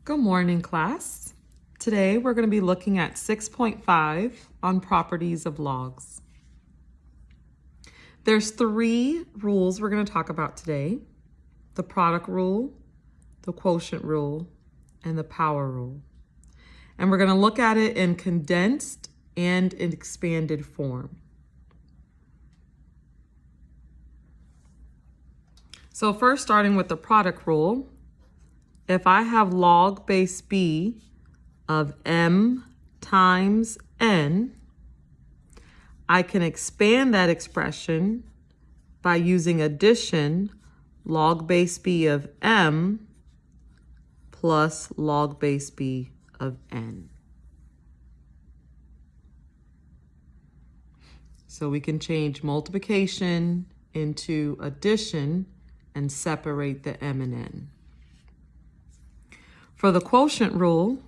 Good morning, class. Today we're going to be looking at 6.5 on properties of logs. There's 3 rules we're going to talk about today: the product rule, the quotient rule, and the power rule. And we're going to look at it in condensed and in expanded form. So first, starting with the product rule, if I have log base b of m times n, I can expand that expression by using addition log base b of m plus log base b of n. So we can change multiplication into addition and separate the m and n. For the quotient rule,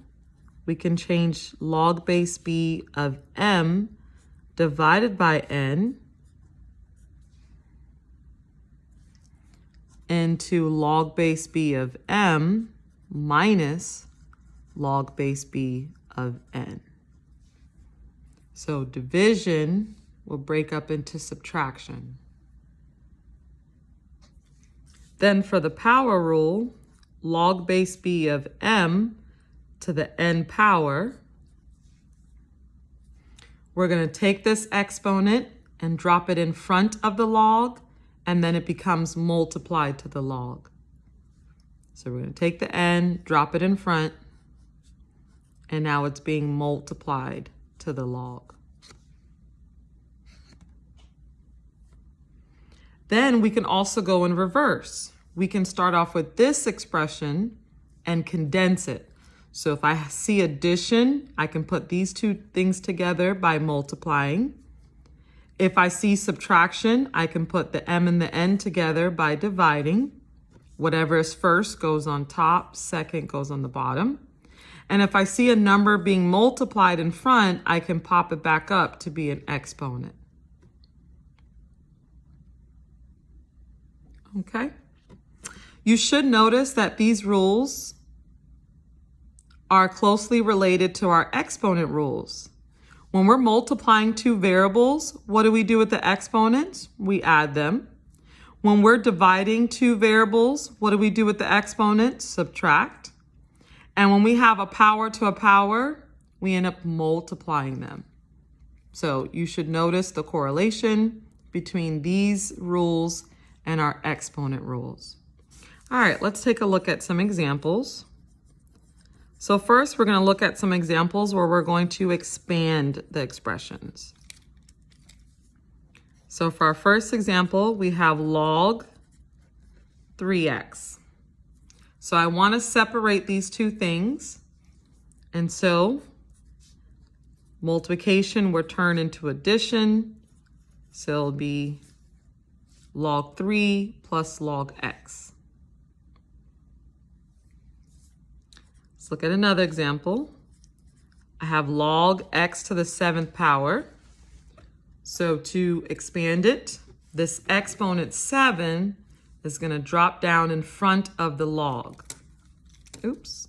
we can change log base b of m divided by n into log base b of m minus log base b of n. So division will break up into subtraction. Then for the power rule, log base b of m to the n power, we're going to take this exponent and drop it in front of the log, and then it becomes multiplied to the log. So we're going to take the n, drop it in front, and now it's being multiplied to the log. Then we can also go in reverse. We can start off with this expression and condense it. So if I see addition, I can put these two things together by multiplying. If I see subtraction, I can put the m and the n together by dividing. Whatever is first goes on top, second goes on the bottom. And if I see a number being multiplied in front, I can pop it back up to be an exponent. Okay? You should notice that these rules are closely related to our exponent rules. When we're multiplying 2 variables, what do we do with the exponents? We add them. When we're dividing 2 variables, what do we do with the exponents? Subtract. And when we have a power to a power, we end up multiplying them. So you should notice the correlation between these rules and our exponent rules. All right, let's take a look at some examples. So first, we're going to look at some examples where we're going to expand the expressions. So for our first example, we have log 3x. So I want to separate these two things. And so multiplication will turn into addition. So it'll be log 3 plus log x. Let's look at another example. I have log x to the 7th power. So to expand it, this exponent 7 is going to drop down in front of the log. Oops.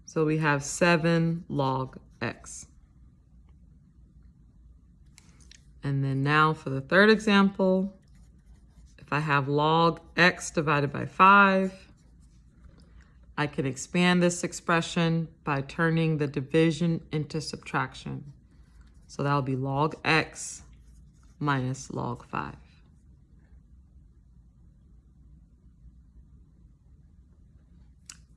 So we have 7 log x. And then now for the third example, if I have log x divided by 5, I can expand this expression by turning the division into subtraction. So that'll be log x minus log 5.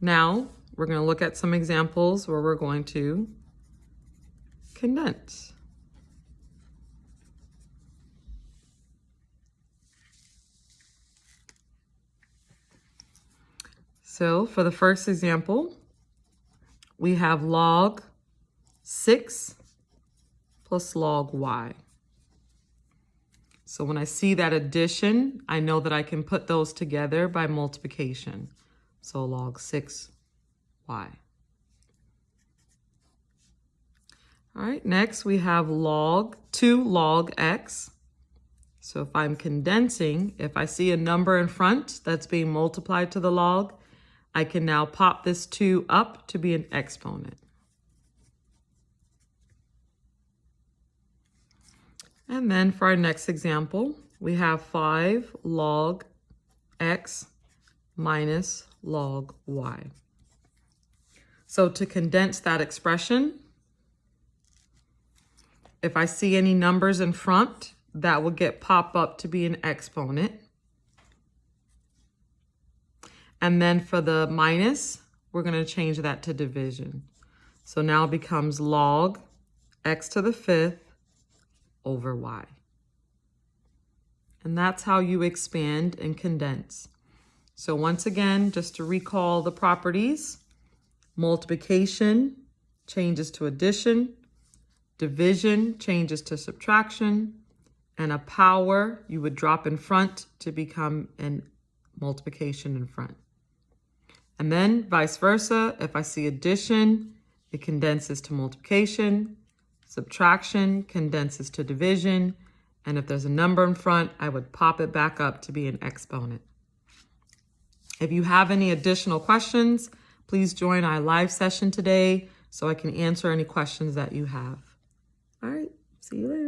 Now we're going to look at some examples where we're going to condense. So for the first example, we have log 6 plus log y. So when I see that addition, I know that I can put those together by multiplication. So log 6y. All right, next we have log 2 log x. So if I'm condensing, if I see a number in front that's being multiplied to the log, I can now pop this 2 up to be an exponent. And then for our next example, we have 5 log x minus log y. So to condense that expression, if I see any numbers in front, that will get popped up to be an exponent. And then for the minus, we're going to change that to division. So now it becomes log x to the 5th over y. And that's how you expand and condense. So once again, just to recall the properties, multiplication changes to addition, division changes to subtraction, and a power you would drop in front to become an multiplication in front. And then vice versa, if I see addition, it condenses to multiplication, subtraction condenses to division, and if there's a number in front, I would pop it back up to be an exponent. If you have any additional questions, please join our live session today so I can answer any questions that you have. All right, see you later.